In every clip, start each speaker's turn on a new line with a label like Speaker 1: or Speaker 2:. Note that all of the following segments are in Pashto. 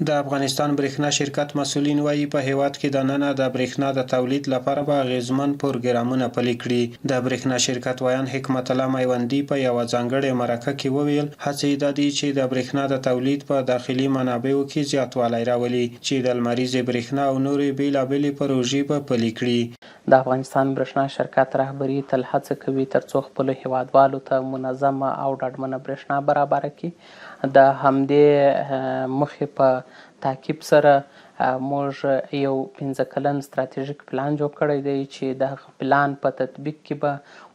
Speaker 1: د افغانستان برېښنا شرکت مسؤلین وایي په هیواد کې دننه د برېښنا د تولید لپاره به اغیزمن پروګرامونه پلي کړي. د برېښنا شرکت ویان حکمت الله میوندي په یوه ځانګړې مرکه کې وویل هڅې یې دا دي چې د برېښنا د تولید په داخلي منابعو کې زیاتوالی راولي چې د لمریزې برېښنا او نورې بېلابېلې پروژې به پلي کړي.
Speaker 2: د افغانستان برېښنا شرکت رهبري تل هڅه کوي ترڅو خپلو هیوادوالو ته منظمه او ډاډمنه برېښنا برابره کړي. د همدې موخې په تعقیب سره موږ یو 15 کلن ستراتیژیک پلان جوړ کړی دی چې د هغه پلان په تطبیق کې به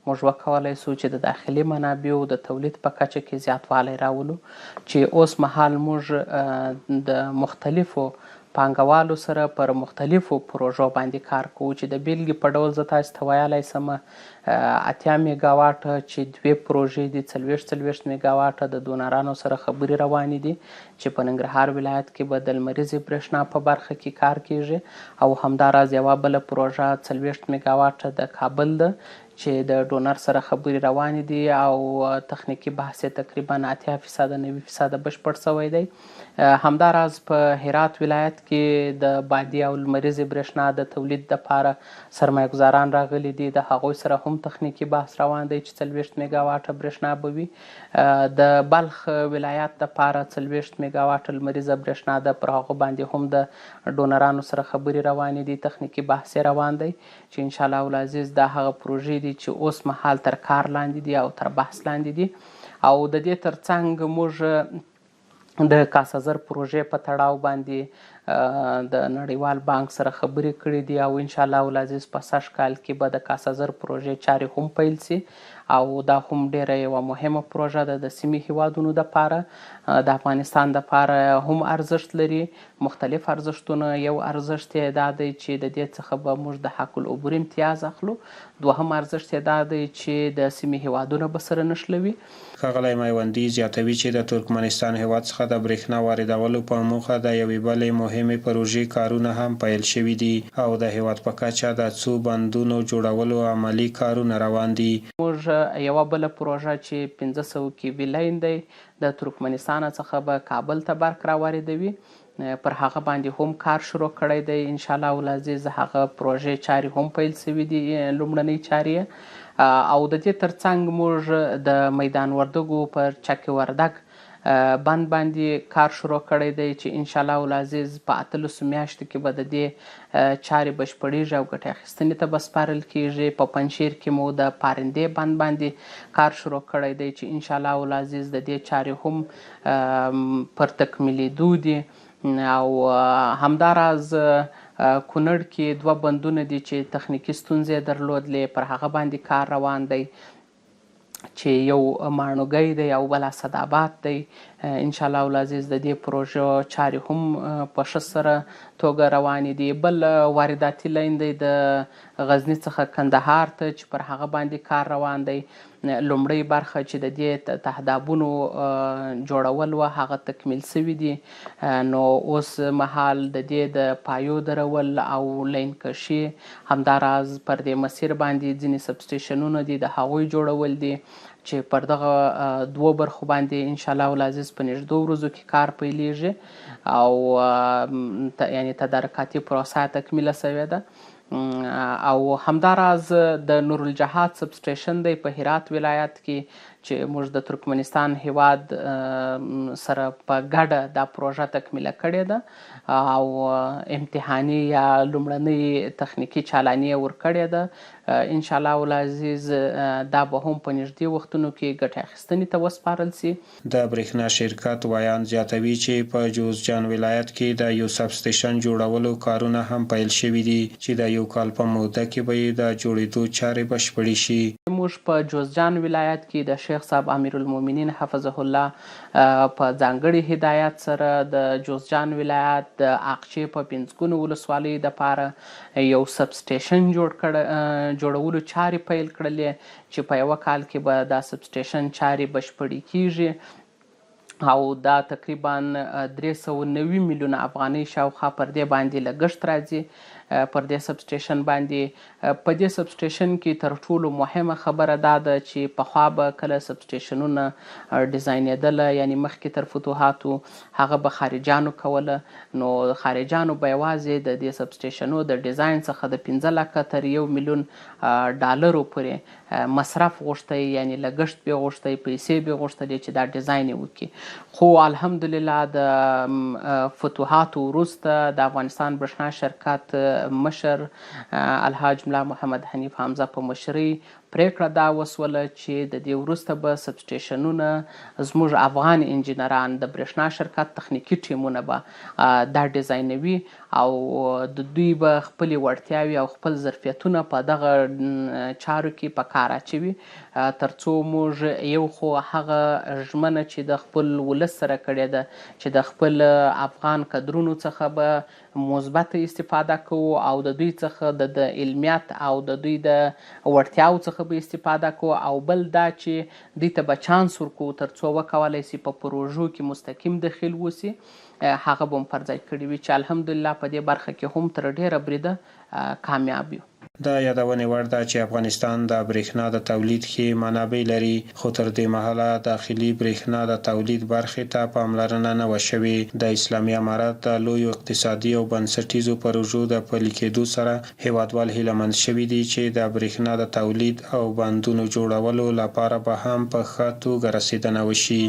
Speaker 2: موږ وکولی سو چې د داخلي منابعو د تولید په کچه کې زیاتوالی راولو، چې اوس مهال موږ د مختلفو پانګوالو سره پر مختلفو پروژو باندې کار کوو، چې د بیلګې په ډول زه تاسو ته ویلی سم 80 میګاواټه چې 2 پروژې دي، 40 میګاواټه د ډونرانو سره خبرې روانې دي چې په ننګرهار ولایت کې به د لمریزې برېښنا په برخه کې کار کیږي، او همداراز یوه بله پروژه 40 میګاواټه د کابل ده چې د ډونر سره خبرې روانې دي او تخنیکي بحث یې تقریبا 80% 90% بشپړ شوی دی. همداراز په هرات ولایت کې د بادي او لمریزې برېښنا د تولید دپاره سرمایه ګزاران راغلي دي، د هغوی سره هم تخنیکي بحث روان دی چې 40 میګاواټه برېښنا به وي. د بلخ ولایت دپاره 40 میګاواټه لمریزه برېښنا ده، پر هغو باندې هم د ډونرانو سره خبرې روانې دي، تخنیکي بحث یې روان دی چې انشاءالله العزیز دا هغه پروژې دي چې اوس مهال تر کار لاندې دي او تر بحث لاندې دي. او د دې ترڅنګ موږ د کاسازر پروژې په تړاو باندې د نړیوال بانک سره خبرې کړې دي او انشاءالله العزیز په سږ کال کې به د کاسازر پروژې چارې هم پیل سي، او دا هم ډیره یوه مهمه پروژه ده د سیمې هیوادونو دپاره. د افغانستان دپاره هم ارزښت لري، مختلف ارزښتونه. یو ارزښت یې دا دی چې د دې څخه به موږ د حق العبور امتیاز اخلو، دوهم ارزښت یې دا دی چې د سیمې هیوادونه به سره نښلوي.
Speaker 1: ښاغلی میوندي زیاتوي چې د ترکمنستان هیواد څخه د برېښنا واردولو په موخه د یوې بلې مهمې پروژې کارونه هم پیل شوي دي او د هیواد په کچه د څو بندونو جوړولو عملي کارونه روان دي.
Speaker 2: موږ یوه بله پروژه چې 500 کیوي لین دی د ترکمنستان څخه به کابل ته برق راواردوي، پر هغه باندې هم کار شروع کړی دی. انشاءالله العزیز هغه پروژې چارې هم پیل شوي دي، لومړنۍ چارې. او د دې ترڅنګ موږ د میدان وردګو پر چک وردګ بند باندې کار شروع کړی دی چې انشاءالله العزیز په 18 میاشتو کې به د دې چارې بشپړېږي او ګټې اخیستنې ته به سپارل کېږي. په پنجشیر کې مو د پارندې بند باندې کار شروع کړی دی چې انشاءالله العزیز د دې چارې هم پر تکمیلېدو دي. او همداراز کونړ کې 2 بندونه دي چې تخنیکي ستونزې درلودلې، پر هغه باندې کار روان دی چې یو ماڼوګی دی او بل اسداباد دی. انشاءالله العزیز د دې پروژو چارې هم په ښه سره توګه روانې دي. بل وارداتي لین دی د غزني څخه کندهار ته چې پر هغه باندې کار روان دی. لومړۍ برخه چې د دې تهدابونو جوړول وه هغه تکمیل شوي دي، نو اوس مهال د دې د پایو درول او لین کشي، همداراز پر دې مسیر باندې ځینې سبسټیشنونه دي د هغوی جوړول دي چې پر دغه 2 برخو باندې انشاءالله العزیز په نږدې ورځو کې کار پیلیږي او یعنې تدارکاتي پروسه تکمیله شوې ده. او همداراز د نورالجهاد سبسټیشن دی په هرات ولایت کې چې موږ د ترکمنستان هیواد سره په ګډه دا پروژه تکمیله کړې ده او امتحاني یا لومړنۍ تخنیکي چالاني یې ورکړې ده. انشاءالله العزیز دا به هم په نږدې وختونو کې ګټې اخیستنې ته وسپارل سي.
Speaker 1: د برېښنا شرکت ویان زیاتوي چې په جوزجان ولایت کې د یو سبسټیشن جوړولو کارونه هم پیل شوي دي چې د یو کال په موده کې به یې د جوړېدو چارې بشپړې شي.
Speaker 2: موږ په جوزجان ولایت کې د شیخ صاحب امیرالمؤمنین حفظه الله په ځانګړي هدایت سره د جوزجان ولایت د اقچې په 5 ولسوالیو دپاره یو سبسټیشن جوړولو چارې پیل کړلې چې په یوه کال کې به دا سبسټیشن چارې بشپړې کیږي او دا تقریبا 390 میلیونه افغانۍ شاوخوا پر دې باندې لګښت راځي. پر دې سب سټیشن باندې. په دې سب سټیشن کې تر ټولو مهمه خبره دا ده چې پخوا به کله سب سټیشنونه ډیزاینېدله، یعنی مخکې تر فتوحاتو هغه به خارجانو کوله، نو خارجانو به یوازې د دې سب سټیشنو د ډیزاین څخه د 15 لکه تر 1 میلیون ډالرو پورې مصرف غوښتی، یعنی لګښت به غوښتی، پیسې به غوښتلې چې دا ډیزاین یې وکړي. خو الحمدلله د فتوحاتو وروسته د افغانستان برښنا شرکت مشر الحاج ملا محمد حنیف حمزه په مشرۍ پریکړه دا وسوله چې د دې وروسته به سب سټیشنونه زموږ افغان انجینران د برښنا شرکت تخنیکي ټیمونه به دا ډیزاینوي او د دوی به خپلې وړتیاوې او خپل ظرفیتونه په دغه چارو کې په کار اچوي، ترڅو موږ یو خو هغه ژمنه چې د خپل ولس سره کړې ده چې د خپل افغان کدرونو څخه به مثبته استفاده کوو او د دوی څخه د علمیت او د دوی د وړتیاو څخه به استفاده کوو، او بل دا چې دوی ته به چانس ورکوو ترڅو وکولی شي په پروژو کې مستقیم دخیل وسي. هغه به هم پر ځای کړي وي چې الحمدلله په دې برخه کې هم تر ډیره بریده کامیاب یو.
Speaker 1: دا یادونې وړ ده چې افغانستان د برېښنا د تولید ښې منابع لري، خو تر دې مهاله داخلي برېښنا د تولید برخې ته پاملرنه نه وه شوې. د اسلامي امارت د لویو اقتصادي او بنسټیزو پروژو د پلي کېدو سره هیوادوال هیلهمند شوي دي چې د برېښنا د تولید او بندونو جوړولو لپاره به هم په ښه توګه رسېدنه وشي.